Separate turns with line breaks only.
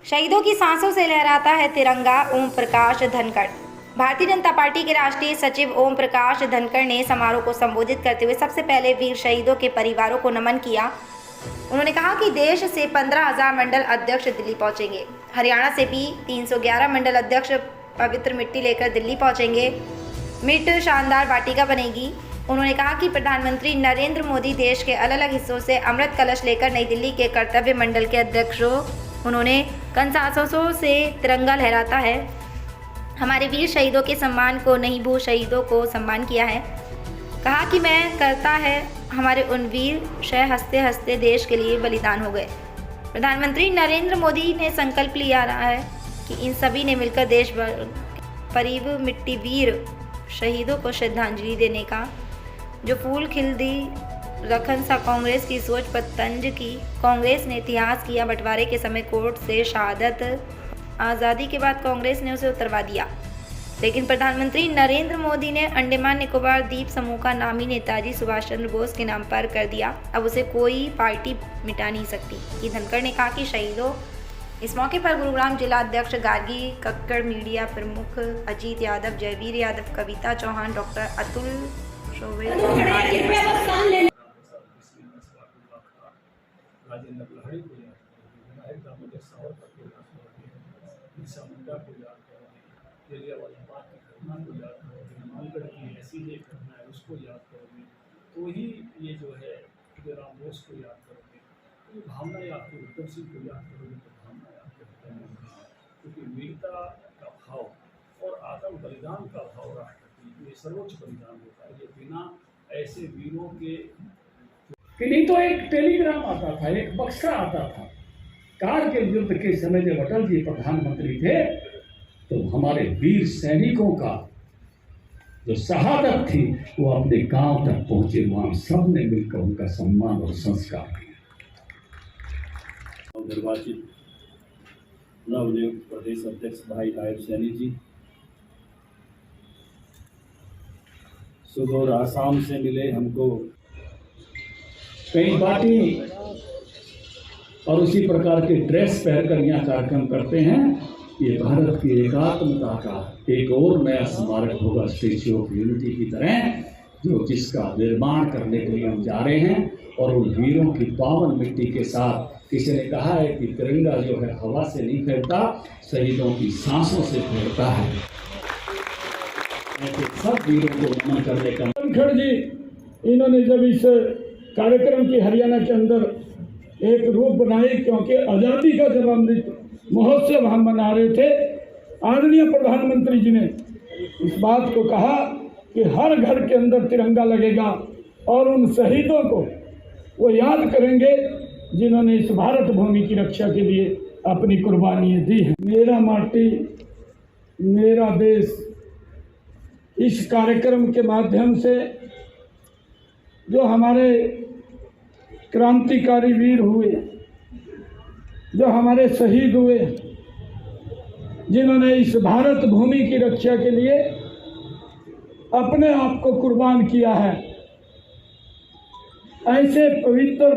शहीदों की सांसों से लहराता है तिरंगा। ओम प्रकाश धनखड़। भारतीय जनता पार्टी के राष्ट्रीय सचिव ओम प्रकाश धनखड़ ने समारोह को संबोधित करते हुए सबसे पहले वीर शहीदों के परिवारों को नमन किया। उन्होंने कहा कि देश से 15,000 मंडल अध्यक्ष दिल्ली पहुंचेंगे। हरियाणा से भी 311 मंडल अध्यक्ष पवित्र मिट्टी लेकर दिल्ली पहुंचेंगे। मिट शानदार वाटिका बनेगी। उन्होंने कहा कि प्रधानमंत्री नरेंद्र मोदी देश के अलग अलग हिस्सों से अमृत कलश लेकर नई दिल्ली के कर्तव्य मंडल के अध्यक्षों उन्होंने कंसासों से तिरंगा लहराता है। हमारे वीर शहीदों के सम्मान को नहीं भू शहीदों को सम्मान किया है। कहा कि मैं करता है हमारे उन वीर शह हंसते हंसते देश के लिए बलिदान हो गए। प्रधानमंत्री नरेंद्र मोदी ने संकल्प लिया रहा है कि इन सभी ने मिलकर देश भर करीब मिट्टी वीर शहीदों को श्रद्धांजलि देने का जो फूल खिल दी रखन सा कांग्रेस की सोच पर तंज की। कांग्रेस ने इतिहास किया बंटवारे के समय कोर्ट से शहादत। आज़ादी के बाद कांग्रेस ने उसे उतरवा दिया, लेकिन प्रधानमंत्री नरेंद्र मोदी ने अंडमान निकोबार द्वीप समूह का नाम ही नेताजी सुभाष चंद्र बोस के नाम पर कर दिया। अब उसे कोई पार्टी मिटा नहीं सकती। धनखड़ ने कहा कि शहीदों इस मौके पर गुरुग्राम जिला अध्यक्ष गार्गी कक्कड़, मीडिया प्रमुख अजीत यादव, जयवीर यादव, कविता चौहान, डॉक्टर अतुल शोभे,
राजेंद्र लहड़ी को याद करोगे, नायक दामोदर सावरकर को याद करोगे, बिरसा मुंडा को याद करोगे, जलियांवाला बाग की घटना को याद करोगे, मालगढ़ की ऐसी एक घटना है उसको याद करोगे, तो ही ये जो है खुदीराम बोस को याद करोगे, तो ये भावनाएं आपके उधम सिंह को याद करोगे तो भावनाएं आपके हृदय में होंगी। क्योंकि वीरता का भाव और आत्म बलिदान का भाव राष्ट्र की ये सर्वोच्च बलिदान होता है। ये बिना ऐसे वीरों के कि नहीं तो एक टेलीग्राम आता था, एक बक्सा आता था। कारगिल युद्ध के समय जब अटल जी प्रधानमंत्री थे तो हमारे वीर सैनिकों का जो शहादत थी वो अपने गांव तक पहुंचे। वहां सब ने मिलकर उनका सम्मान और संस्कार किया।
निर्वाचित नवनियुक्त प्रदेश अध्यक्ष भाई नायब सैनी जी, सुदूर आसाम से मिले हमको
कई पार्टी और उसी प्रकार के ड्रेस पहनकर यहाँ कार्यक्रम करते हैं। ये भारत की एकात्मता का एक और नया स्मारक होगा, स्टैच्यू ऑफ यूनिटी की तरह, जो जिसका निर्माण करने के लिए हम जा रहे हैं। और उन वीरों की पावन मिट्टी के साथ किसी ने कहा है कि तिरंगा जो है हवा से नहीं फैलता, शहीदों की सांसों से फैलता है। सब वीरों को नमन करने का।
धनखड़ जी इन्होंने जब इस कार्यक्रम की हरियाणा के अंदर एक रूप बनाई, क्योंकि आज़ादी का जब अमृत महोत्सव हम मना रहे थे, आदरणीय प्रधानमंत्री जी ने इस बात को कहा कि हर घर के अंदर तिरंगा लगेगा और उन शहीदों को वो याद करेंगे जिन्होंने इस भारत भूमि की रक्षा के लिए अपनी कुर्बानियाँ दी हैं। मेरा माटी मेरा देश इस कार्यक्रम के माध्यम से जो हमारे क्रांतिकारी वीर हुए, जो हमारे शहीद हुए, जिन्होंने इस भारत भूमि की रक्षा के लिए अपने आप को कुर्बान किया है, ऐसे पवित्र